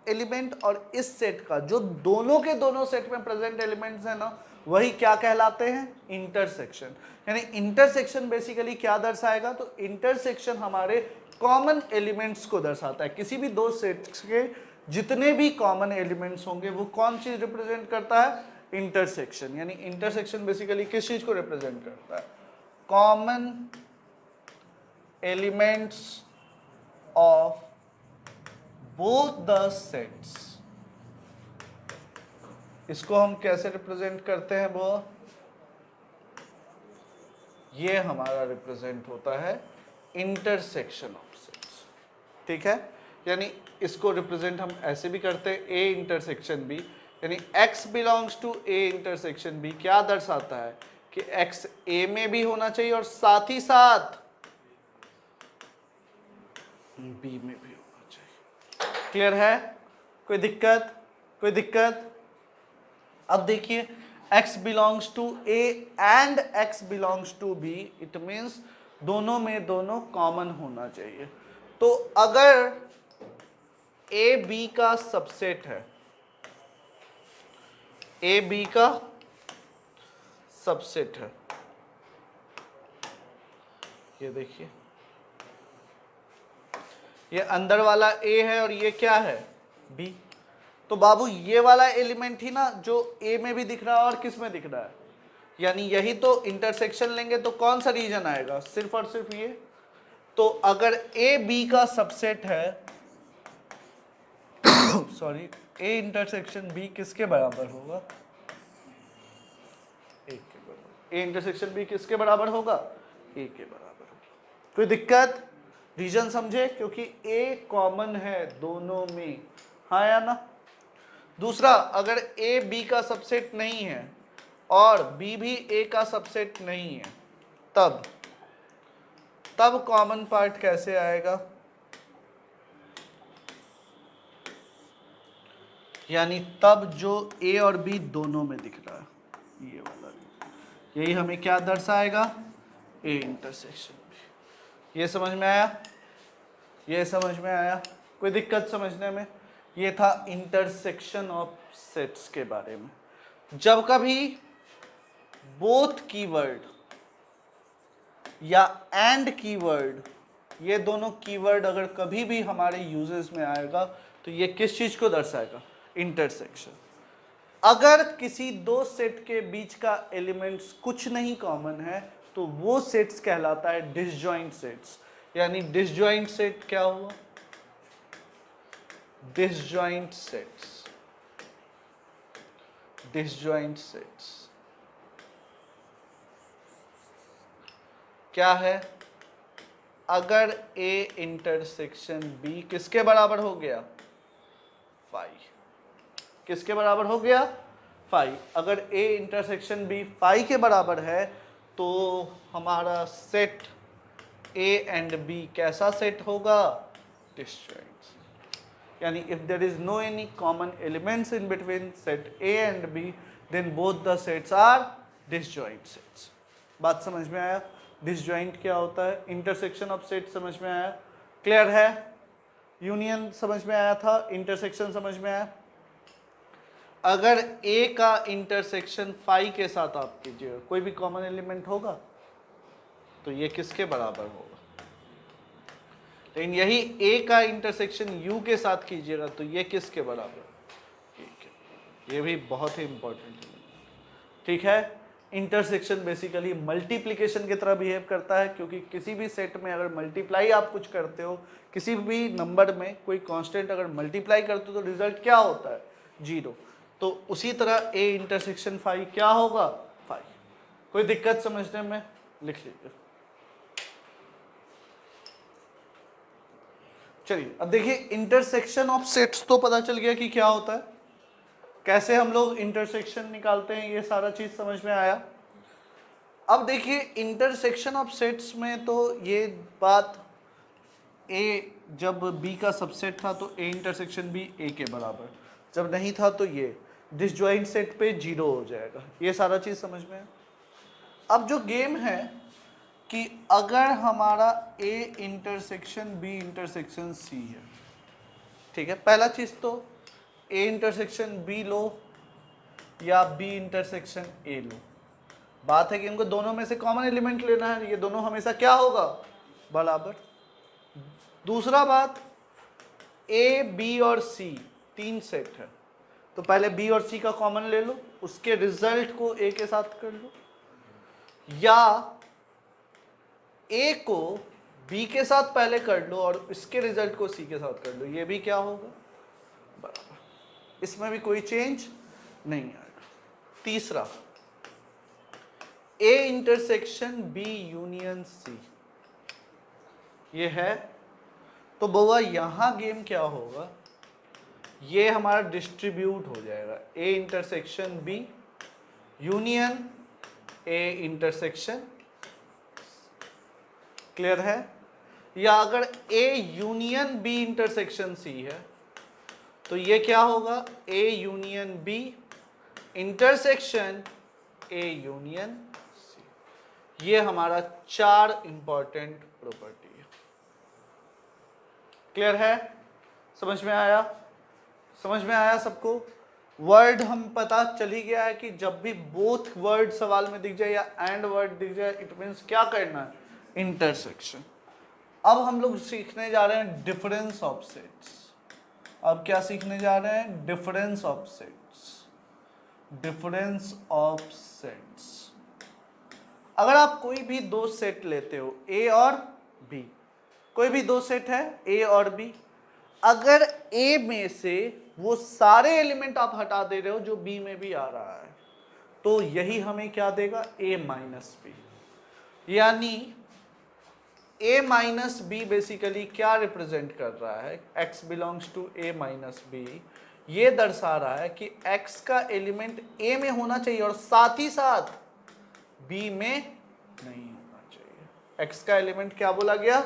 S1: एलिमेंट और इस सेट का, जो दोनों के दोनों सेट में प्रेजेंट एलिमेंट्स हैं ना, वही क्या कहलाते हैं? इंटरसेक्शन। यानी इंटरसेक्शन बेसिकली क्या दर्शाएगा? तो इंटरसेक्शन हमारे कॉमन एलिमेंट्स को दर्शाता है। किसी भी दो सेट्स के जितने भी कॉमन एलिमेंट्स होंगे वो कौन चीज रिप्रेजेंट करता है? इंटरसेक्शन। यानी इंटरसेक्शन बेसिकली किस चीज को रिप्रेजेंट करता है? Common elements of both the sets. इसको हम कैसे रिप्रेजेंट करते हैं? वो ये हमारा रिप्रेजेंट होता है इंटरसेक्शन ऑफ सेट्स। ठीक है? यानी इसको रिप्रेजेंट हम ऐसे भी करते हैं ए इंटरसेक्शन बी, यानी x belongs to A intersection B क्या दर्शाता है कि x a में भी होना चाहिए और साथ ही साथ b में भी होना चाहिए। क्लियर है? कोई दिक्कत? कोई दिक्कत? अब देखिए x belongs to a and x belongs to b, it means दोनों में दोनों कॉमन होना चाहिए। तो अगर a b का सबसेट है, ए बी का सबसेट है, ये देखिए ये अंदर वाला ए है और ये क्या है? बी। तो बाबू ये वाला एलिमेंट ही ना जो ए में भी दिख रहा है और किस में दिख रहा है, यानी यही तो इंटरसेक्शन लेंगे तो कौन सा रीजन आएगा? सिर्फ और सिर्फ ये। तो अगर ए बी का सबसेट है सॉरी, ए इंटरसेक्शन बी किसके बराबर होगा? एक के बराबर। ए इंटरसेक्शन बी किसके बराबर होगा? ए के बराबर होगा। कोई दिक्कत? रीजन समझे? क्योंकि ए कॉमन है दोनों में, हाँ या ना? दूसरा, अगर ए बी का सबसेट नहीं है और बी भी ए का सबसेट नहीं है तब कॉमन पार्ट कैसे आएगा? यानी तब जो ए और बी दोनों में दिख रहा है, ये वाला, यही हमें क्या दर्शाएगा? A intersection B. ये समझ में आया? ये समझ में आया? कोई दिक्कत समझने में? ये था इंटरसेक्शन ऑफ सेट्स के बारे में। जब कभी बोथ कीवर्ड या एंड कीवर्ड, ये दोनों कीवर्ड अगर कभी भी हमारे यूजेस में आएगा तो ये किस चीज को दर्शाएगा? इंटरसेक्शन। अगर किसी दो सेट के बीच का एलिमेंट्स कुछ नहीं कॉमन है तो वो सेट्स कहलाता है डिसजॉइंट सेट्स। यानी डिसजॉइंट सेट क्या हुआ? Disjoint sets. डिसजॉइंट सेट्स क्या है? अगर A इंटरसेक्शन B किसके बराबर हो गया? फाई। किसके बराबर हो गया? फाई। अगर A इंटरसेक्शन B फाई के बराबर है तो हमारा सेट A एंड B कैसा सेट होगा? डिसजॉइंट। यानी if there is no any common elements in between set A and B then both the sets are disjoint sets. बात समझ में आया? डिसजॉइंट क्या होता है? इंटरसेक्शन ऑफ सेट समझ में आया? क्लियर है? यूनियन समझ में आया था, इंटरसेक्शन समझ में आया? अगर A का इंटरसेक्शन फाई के साथ आप कीजिएगा, कोई भी कॉमन एलिमेंट होगा तो ये किसके बराबर होगा? लेकिन यही A का इंटरसेक्शन U के साथ कीजिएगा तो ये किसके बराबर? ठीक है, ये भी बहुत ही इंपॉर्टेंट है। ठीक है, इंटरसेक्शन बेसिकली मल्टीप्लिकेशन की तरह बिहेव करता है, क्योंकि किसी भी सेट में अगर मल्टीप्लाई आप कुछ करते हो, किसी भी नंबर में कोई कांस्टेंट अगर मल्टीप्लाई करते हो तो रिजल्ट क्या होता है? 0। तो उसी तरह A इंटरसेक्शन फाई क्या होगा? फाई। कोई दिक्कत समझने में? लिख लीजिए। चलिए अब देखिए, इंटरसेक्शन ऑफ सेट्स तो पता चल गया कि क्या होता है, कैसे हम लोग इंटरसेक्शन निकालते हैं, ये सारा चीज समझ में आया। अब देखिए इंटरसेक्शन ऑफ सेट्स में तो ये बात A जब B का सबसेट था तो A इंटरसेक्शन B A के बराबर, जब नहीं था तो ये डिसजॉइंट सेट पे 0 हो जाएगा। ये सारा चीज समझ में है। अब जो गेम है कि अगर हमारा A intersection B intersection C है, ठीक है, पहला चीज तो A इंटरसेक्शन B लो या B इंटरसेक्शन A लो, बात है कि इनको दोनों में से कॉमन एलिमेंट लेना है, ये दोनों हमेशा क्या होगा? बराबर। दूसरा बात, A B और C तीन सेट है तो पहले B और C का कॉमन ले लो, उसके रिजल्ट को A के साथ कर लो, या A को B के साथ पहले कर लो और इसके रिजल्ट को C के साथ कर लो, ये भी क्या होगा? बराबर। इसमें भी कोई चेंज नहीं आएगा। तीसरा, A intersection B union C, ये है तो बउआ यहां गेम क्या होगा? ये हमारा डिस्ट्रीब्यूट हो जाएगा, A intersection B union A intersection. Clear है? या अगर A union B intersection C है तो ये क्या होगा? A union B intersection A union C। ये हमारा 4 इंपॉर्टेंट प्रॉपर्टी है। क्लियर है? समझ में आया? समझ में आया सबको? वर्ड हम पता चल ही गया है कि जब भी बोथ वर्ड सवाल में दिख जाए या एंड वर्ड दिख जाए इट मीन्स क्या करना है? इंटरसेक्शन। अब हम लोग सीखने जा रहे हैं डिफरेंस ऑफ सेट्स। अब क्या सीखने जा रहे हैं? Difference of sets. Difference of sets. अगर आप कोई भी दो सेट लेते हो A और B, कोई भी दो सेट है A और B, अगर A में से वो सारे एलिमेंट आप हटा दे रहे हो जो B में भी आ रहा है तो यही हमें क्या देगा? A minus B। यानी A माइनस B बेसिकली क्या रिप्रेजेंट कर रहा है? X belongs to A minus B। ये दर्शा रहा है कि X का एलिमेंट A में होना चाहिए और साथ ही साथ B में नहीं होना चाहिए। X का एलिमेंट क्या बोला गया?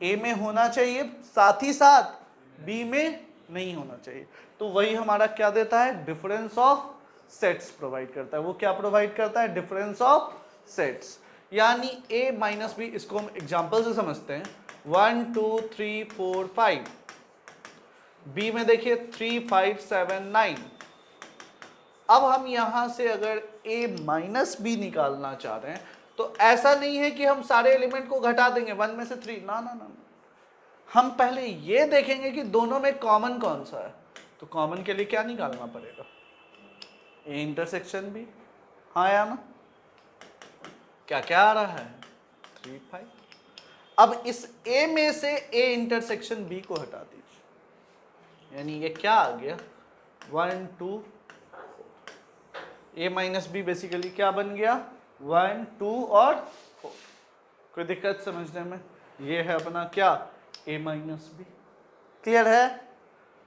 S1: A में होना चाहिए, साथ ही साथ B में नहीं होना चाहिए। तो वही हमारा क्या देता है? डिफरेंस ऑफ सेट्स प्रोवाइड करता है। वो क्या प्रोवाइड करता है? Difference of sets. यानी A माइनस B, इसको हम एग्जाम्पल से समझते हैं। 1 2 3 4 5, B में देखिए 3 5 7 9। अब हम यहां से अगर A माइनस B निकालना चाह रहे हैं तो ऐसा नहीं है कि हम सारे एलिमेंट को घटा देंगे 1 में से 3, ना ना ना, हम पहले ये देखेंगे कि दोनों में कॉमन कौन सा है। तो कॉमन के लिए क्या निकालना पड़ेगा, ए इंटरसेक्शन बी। हाँ या ना, क्या क्या आ रहा है 3 5। अब इस ए में से ए इंटरसेक्शन बी को हटा दीजिए, यानी ये क्या आ गया 1 2 ए माइनस बी बेसिकली क्या बन गया 1 2 और 4। कोई दिक्कत समझने में, ये है अपना क्या ए माइनस बी। क्लियर है,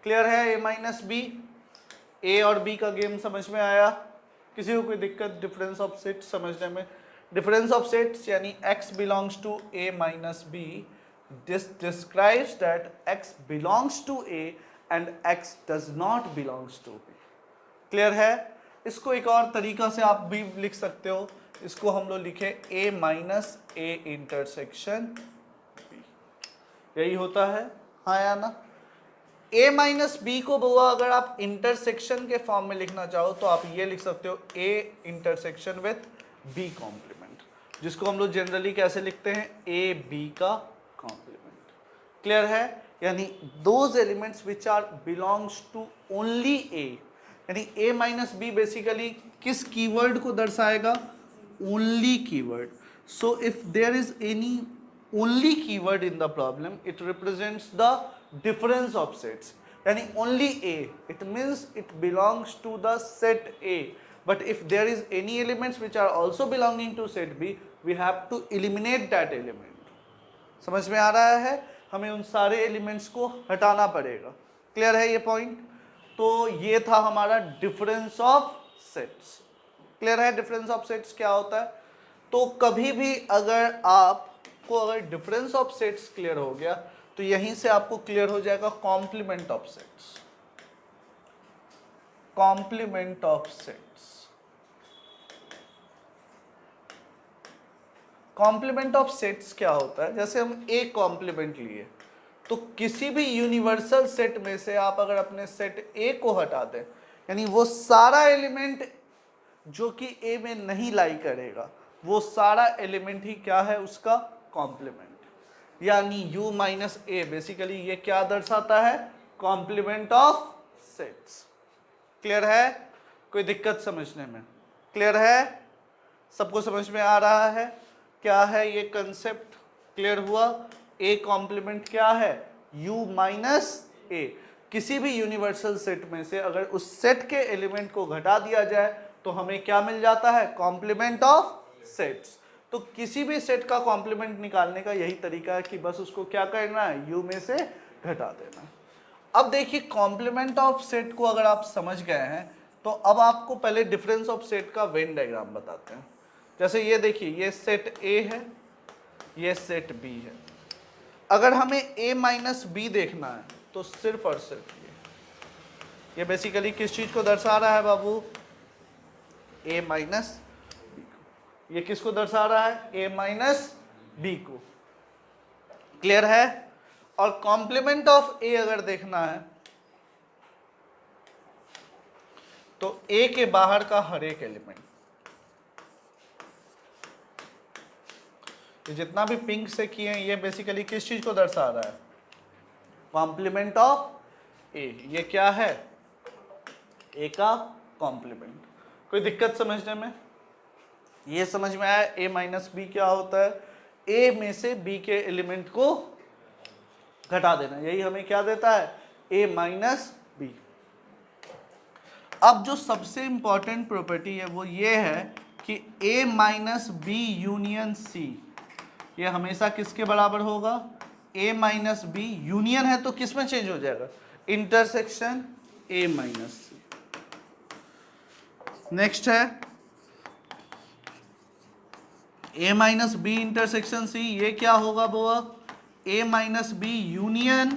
S1: क्लियर है ए माइनस बी। ए और बी का गेम समझ में आया, किसी को कोई दिक्कत डिफरेंस ऑफ सेट समझने में। डिफरेंस ऑफ सेट्स यानी x belongs to a minus B describes that x belongs to a and x does not belongs to b। Clear है। इसको एक और तरीका से आप भी लिख सकते हो, इसको हम लोग लिखे a minus A intersection b, यही होता है। हाँ या ना। a माइनस बी को बुआ अगर आप इंटरसेक्शन के फॉर्म में लिखना चाहो तो आप ये लिख सकते हो a intersection with b complement, जिसको हम लोग जनरली कैसे लिखते हैं a b का कॉम्प्लीमेंट। क्लियर है, यानी those elements which are belongs to only a, यानी a माइनस बी बेसिकली किस कीवर्ड को दर्शाएगा, only keyword. So if there is any only keyword in the problem, it represents the difference of sets, yani only a, it means it belongs to the set A, but if there is any elements which are also belonging to set B, we have to eliminate that element। समझ में आ रहा है, हमें उन सारे एलिमेंट्स को हटाना पड़ेगा। क्लियर है ये पॉइंट। तो ये था हमारा डिफरेंस ऑफ सेट्स। क्लियर है डिफरेंस ऑफ सेट्स क्या होता है। तो कभी भी अगर आप को अगर डिफरेंस ऑफ सेट्स क्लियर हो गया तो यहीं से आपको क्लियर हो जाएगा complement of sets. Complement of sets, complement of sets क्या होता है, जैसे हम एक कॉम्प्लीमेंट लिए तो किसी भी यूनिवर्सल सेट में से आप अगर अपने सेट ए को हटा दें, यानी वो सारा एलिमेंट जो कि ए में नहीं लाई करेगा वो सारा एलिमेंट ही क्या है उसका कॉम्प्लीमेंट। यानी u माइनस ए बेसिकली ये क्या दर्शाता है, कॉम्प्लीमेंट ऑफ सेट्स। क्लियर है, कोई दिक्कत समझने में, क्लियर है, सबको समझ में आ रहा है क्या है ये कंसेप्ट, क्लियर हुआ। ए कॉम्प्लीमेंट क्या है u माइनस ए, किसी भी यूनिवर्सल सेट में से अगर उस सेट के एलिमेंट को घटा दिया जाए तो हमें क्या मिल जाता है, कॉम्प्लीमेंट ऑफ सेट्स। तो किसी भी सेट का कॉम्प्लीमेंट निकालने का यही तरीका है कि बस उसको क्या करना है, u में से घटा देना है। अब देखिए कॉम्प्लीमेंट ऑफ सेट को अगर आप समझ गए हैं तो अब आपको पहले डिफरेंस ऑफ सेट का वेन डायग्राम बताते हैं। जैसे ये देखिए ये सेट A है, ये सेट B है। अगर हमें A माइनस बी देखना है तो सिर्फ और सिर्फ ये बेसिकली किस चीज को दर्शा रहा है बाबू, A माइनस बी को। ये किसको दर्शा रहा है, A माइनस बी को। क्लियर है। और कॉम्प्लीमेंट ऑफ A अगर देखना है तो A के बाहर का हर एक एलिमेंट, ये जितना भी पिंक से किए हैं ये बेसिकली किस चीज को दर्शा रहा है, कॉम्प्लीमेंट ऑफ A। ये क्या है, A का कॉम्प्लीमेंट। कोई दिक्कत समझने में, ये समझ में आया A माइनस बी क्या होता है, A में से B के एलिमेंट को घटा देना, यही हमें क्या देता है, A माइनस बी। अब जो सबसे इंपॉर्टेंट प्रॉपर्टी है वो ये है कि A minus B union C ये हमेशा किसके बराबर होगा, A माइनस बी यूनियन है तो किस में चेंज हो जाएगा, intersection A minus C। Next है A minus B intersection C, ये क्या होगा बुआ, A minus B union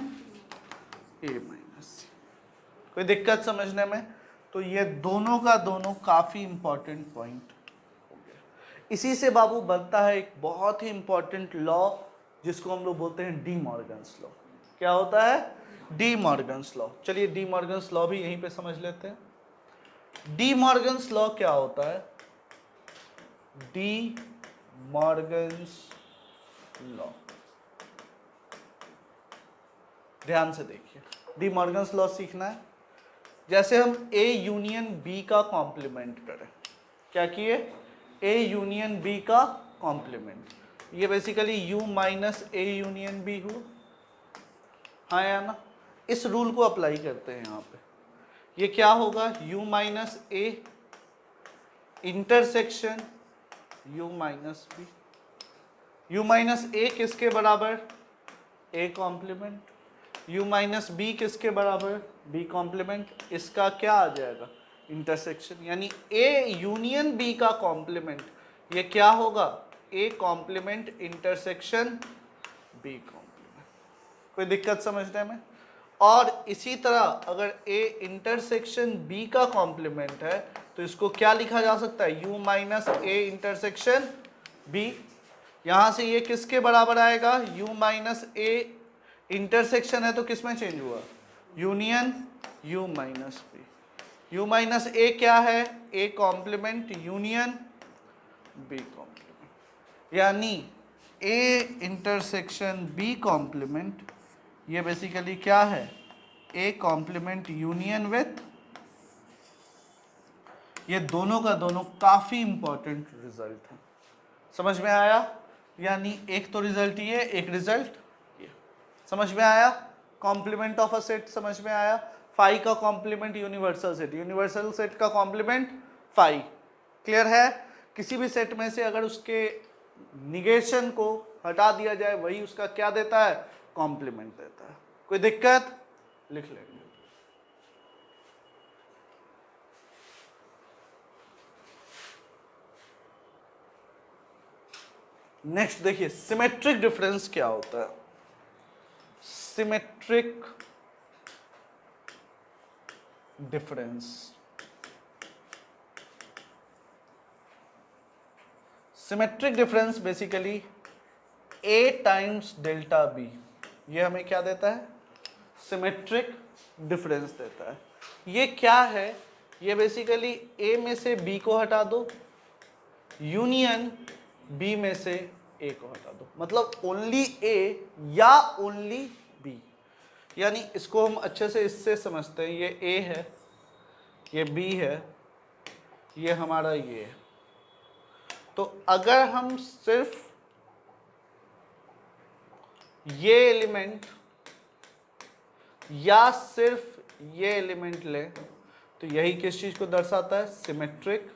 S1: A minus C। कोई दिक्कत समझने में। तो ये दोनों का दोनों काफी इंपॉर्टेंट पॉइंट हो गया। इसी से बाबू बनता है एक बहुत ही इंपॉर्टेंट लॉ जिसको हम लोग बोलते हैं डी मॉर्गन्स लॉ। क्या होता है, डी मॉर्गन्स लॉ। चलिए डी मॉर्गन्स लॉ भी यहीं पे समझ लेते हैं। डी मॉर्गन्स लॉ क्या होता है, डी मॉर्गन्स लॉ ध्यान से देखिए, डी मॉर्गन्स लॉ सीखना है। जैसे हम ए यूनियन बी का कॉम्प्लीमेंट करें, क्या किए, ए यूनियन बी का कॉम्प्लीमेंट, ये basically U minus A union B हुआ, हाँ या ना। इस रूल को अप्लाई करते हैं यहाँ पे, ये क्या होगा, U minus A intersection U minus B, U minus A किसके बराबर, A complement, u minus B किसके बराबर, b कॉम्प्लीमेंट, इसका क्या आ जाएगा, इंटरसेक्शन, यानी a यूनियन b का कॉम्प्लीमेंट, ये क्या होगा, a complement intersection b complement. कोई दिक्कत समझने में। और इसी तरह अगर a इंटरसेक्शन b का कॉम्प्लीमेंट है तो इसको क्या लिखा जा सकता है, u minus a intersection b, यहां से ये किसके बराबर आएगा, u माइनस a इंटरसेक्शन है तो किस में चेंज हुआ, union u minus B, u minus A क्या है, a complement union b complement, यानी a इंटरसेक्शन b कॉम्प्लीमेंट ये बेसिकली क्या है, a कॉम्प्लीमेंट यूनियन विथ, ये दोनों का दोनों काफी इंपॉर्टेंट रिजल्ट है, समझ में आया। यानी एक तो रिजल्ट ये, एक रिजल्ट ये, समझ में आया। कॉम्प्लीमेंट ऑफ अ सेट समझ में आया, फाई का complement universal set, universal set का कॉम्प्लीमेंट फाई, क्लियर है। किसी भी सेट में से अगर उसके निगेशन को हटा दिया जाए वही उसका क्या देता है, कॉम्प्लीमेंट देता है। कोई दिक्कत, लिख लेंगे। नेक्स्ट देखिए सिमेट्रिक डिफरेंस क्या होता है, symmetric difference, symmetric difference basically a times delta b, ये हमें क्या देता है, सिमेट्रिक डिफरेंस देता है। ये क्या है, ये बेसिकली a में से b को हटा दो, यूनियन b में से a को हटा दो, मतलब ओनली a या ओनली b, यानी इसको हम अच्छे से इससे समझते हैं, ये a है, ये b है, ये हमारा ये है। तो अगर हम सिर्फ ये एलिमेंट या सिर्फ ये एलिमेंट लें तो यही किस चीज को दर्शाता है, सिमेट्रिक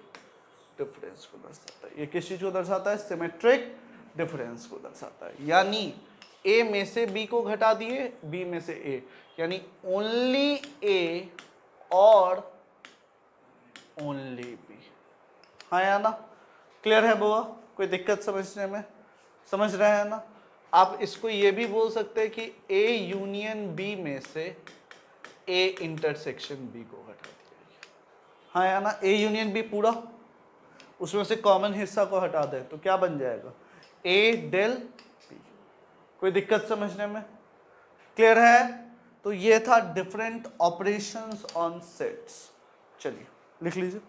S1: डिफरेंस को दर्शाता है। ये किस चीज को दर्शाता है, सिमेट्रिक डिफरेंस को दर्शाता है। यानी a में से b को घटा दिए, b में से a, यानी ओनली a और ओनली b, हाँ या ना, क्लियर है बुआ, कोई दिक्कत समझने में, समझ रहे हैं ना। आप इसको ये भी बोल सकते हैं कि a यूनियन b में से a इंटरसेक्शन b को हटा दिया, हाँ या ना, a यूनियन b पूरा, उसमें से कॉमन हिस्सा को हटा दें तो क्या बन जाएगा, a डेल b। कोई दिक्कत समझने में, क्लियर है। तो ये था डिफरेंट ऑपरेशंस ऑन सेट्स। चलिए लिख लीजिए।